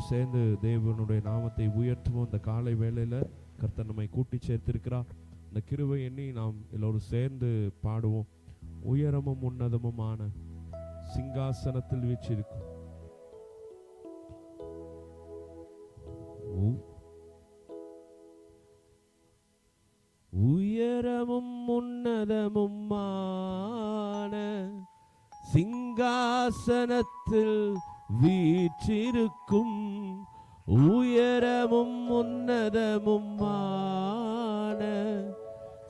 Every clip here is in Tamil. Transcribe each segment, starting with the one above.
சேர்ந்து தேவனுடைய நாமத்தை உயர்த்துவோம். இந்த காலை வேளையில கர்த்தர் நம்மை கூட்டி சேர்த்திருக்கிறார். இந்த கிருபை எண்ணி நாம் எல்லோரும் சேர்ந்து பாடுவோம். உயரமும் உன்னதமுமான சிங்காசனத்தில் வீற்றிருக்கும் உயரமும் உன்னதமுமான சிங்காசனத்தில் வீற்றிருக்கும் உயரமும் உன்னதமுமான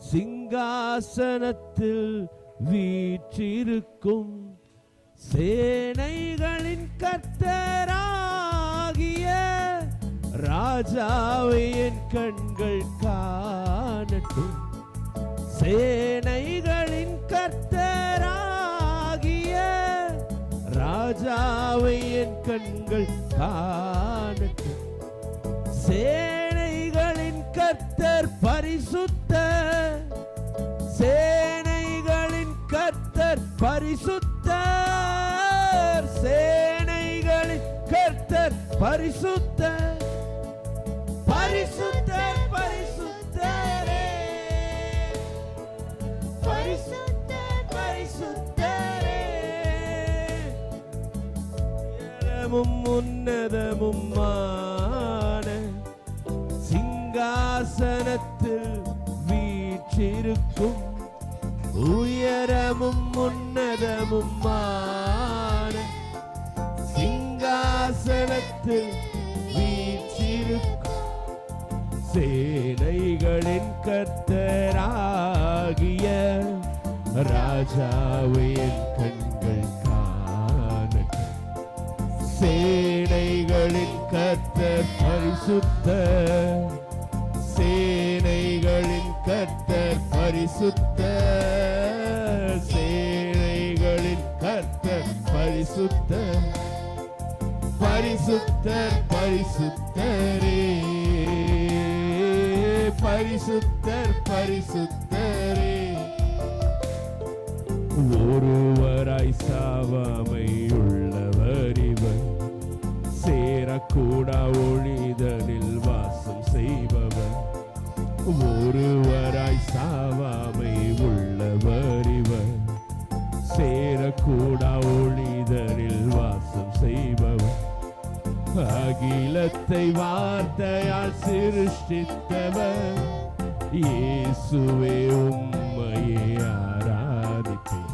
சிங்காசனத்தில் வீற்றிருக்கும் சேனைகளின் கர்த்தராகிய ராஜாவை என் கண்கள் காணட்டும். சேனைகளின் கர்த்தராகிய ராஜாவை என் கண்கள் காணட்டும். சேனைகளின் கர்த்தர் பரிசுத்தர், சேனைகளின் கர்த்தர் பரிசுத்தர், சேனைகளின் கர்த்தர் பரிசுத்தர், பரிசுத்தர் பரிசுத்தரே, பரிசுத்தர் பரிசுத்தரே. உயரமும் உன்னதமுமான சிங்காசனத்தில் வீற்றிருக்கும் உயரமும் உன்னதமுமான சிங்காசனத்தில் வீற்றிருக்கும் சேனைகளின் கர்த்தராகிய ராஜாவை என் கண்கள் காணட்டும். சேனைகளின் கர்த்தர் பரிசுத்தர், சேனைகளின் கர்த்தர் பரிசுத்தர், சேனைகளின் கர்த்தர் பரிசுத்தர், பரிசுத்தர் பரிசுத்தரே, பரிசுத்தர் பரிசுத்தரே. ஒருவராய் சாவாமை உள்ளவர் இவர், சேரக்கூடா ஒளிதனில் வாசம் செய்பவர். ஒருவராய் சாவாமை உள்ளவர் இவர், சேரக்கூடா ஒளிதனில் வாசம் செய்பவர். அகிலத்தை வார்த்தையால் சிருஷ்டித்தவர் இயேசுவே, உம்மையே ஆராதிப்பேன்.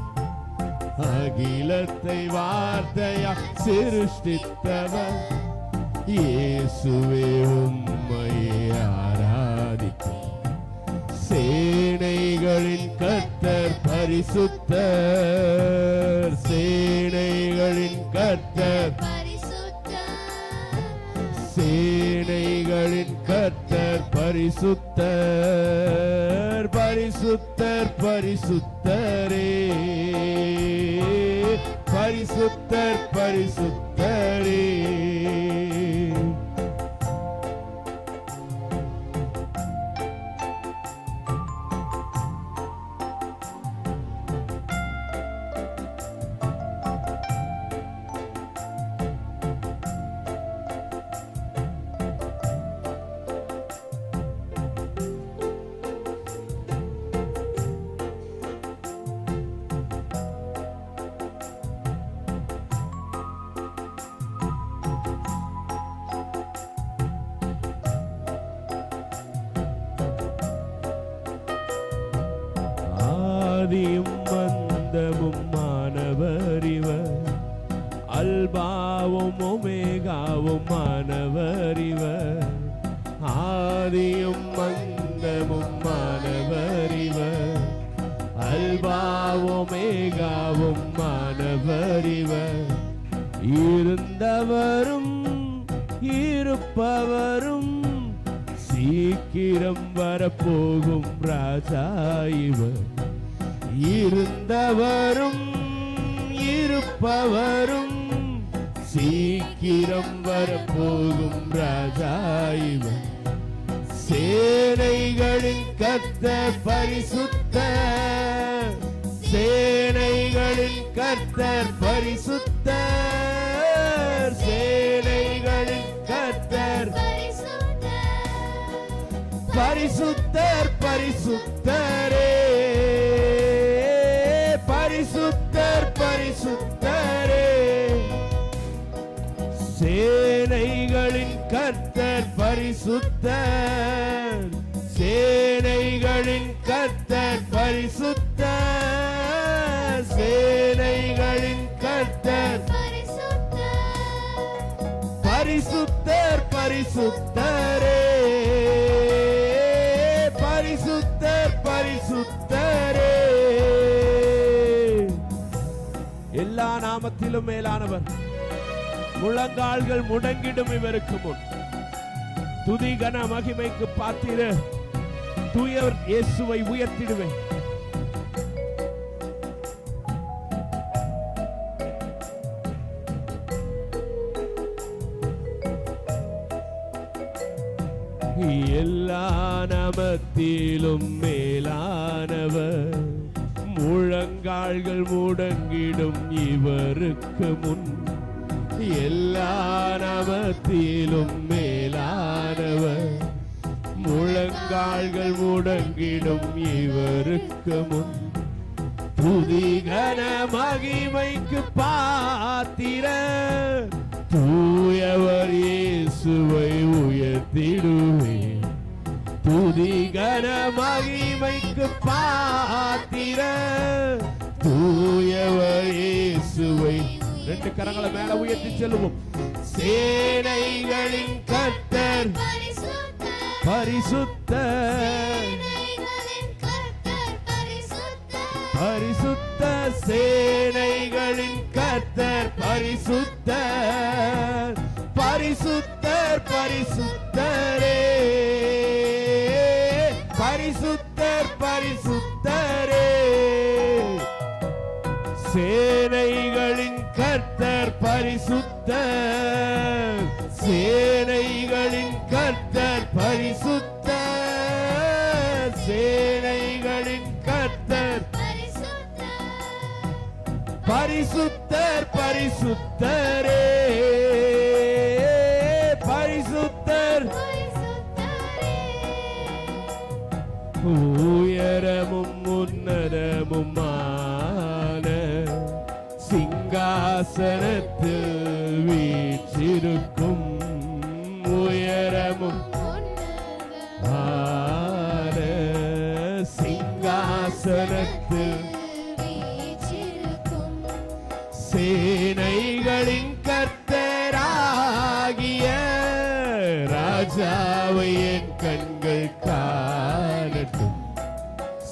அகிலத்தை வார்த்தையால் சிருஷ்டித்தவர் இயேசுவே, உம்மையே ஆராதிப்பேன். சேனைகளின் கர்த்தர் பரிசுத்தர், சேனைகளின் கர்த்தர், சேனைகளின் கர்த்தர் பரிசுத்தர், பரிசுத்தர் பரிசுத்தரே, பரிசுத்தர் பரிசுத்தரே. ஆதியும் மந்தமும் மாணவர் இவர், அல்பாவும் ஒமேகாவும் மாணவர் இவர். ஆதியும் மந்தமும் மாணவர் இவர், அல்பாவும் ஒமேகாவும் மாணவர் இவர். இருந்தவரும் இருப்பவரும் சீக்கிரம் வரப்போகும் ராஜா இவர். இருந்தவரும் இருப்பவரும் சீக்கிரம் வரப்போகும் ராஜா இவர். சேனைகளின் கர்த்தர் பரிசுத்தர், சேனைகளின் கர்த்தர் பரிசுத்தர், சேனைகளின் பரிசுத்தர் பரிசுத்தரே, பரிசுத்தர் பரிசுத்தரே, சேனைகளின் கர்த்தர் பரிசுத்தர், சேனைகளின் கர்த்தர் பரிசுத்தர், சேனைகளின் கர்த்தர் பரிசுத்தர் பரிசுத்தரே, பரிசுத்தர் பரிசுத்தரே. எல்லா நாமத்திலும் மேலானவர், முழங்கால்கள் முடங்கிடும் இவருக்கு முன். துதி கன மகிமைக்கு பாத்திர தூயவர் இயேசுவை உயர்த்திடுவேன். எல்லா நாமத்திலும் மேலானவர், முழங்கால்கள் முடங்கிடும் இவருக்கு முன். எல்லா நாமத்திலும் மேலானவர், முழங்கால்கள் முடங்கிடும் இவருக்கு முன். துதி கன மகிமைக்கு பாத்திர தூயவர் இயேசுவை உயர்த்திடுவேன். துதி கன மகிமைக்கு பாத்திர தூயவர் இயேசுவை. ரெண்டு கரங்களை மேல உயர்த்தி செல்லுவோம். சேனைகளின் கர்த்தர் பரிசுத்தர், பரிசுத்தர், சேனைகளின் கர்த்தர் பரிசுத்தர், பரிசுத்தர் பரிசுத்தரே, பரிசுத்தர் பரிசுத்தரே, சேனைகளின் கர்த்தர் பரிசுத்தர், சேனைகளின் கர்த்தர் பரிசுத்தர், சேனைகளின் கர்த்தர் பரிசுத்தர் பரிசுத்தரே, பரிசுத்தர். உயரமும் உன்னதமுமான சிங்காசனத்தில் வீற்றிருக்கும், உயரமும் ஆன சிங்காசனத்தில் சேனைகளின் கர்த்தராகிய ராஜாவை என் கண்கள் காணட்டும்.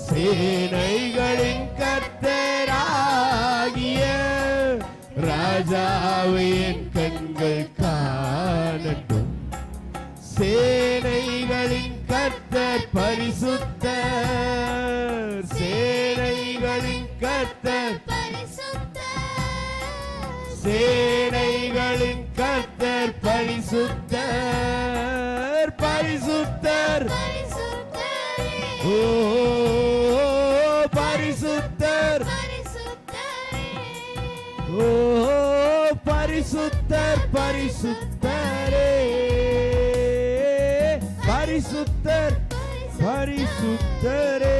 சேனைகளின் கர்த்தராகிய ராஜாவை என் கண்கள் காணட்டும். சேனைகளின் கர்த்தர் பரிசுத்தர், சேனைகளின் கர்த்தர், சேனைகளின் கர்த்தர் பரிசுத்தர், பரிசுத்தர், ஓ பரிசுத்தர், ஓ பரிசுத்தர் பரிசுத்தரே, பரிசுத்தர் பரிசுத்தரே.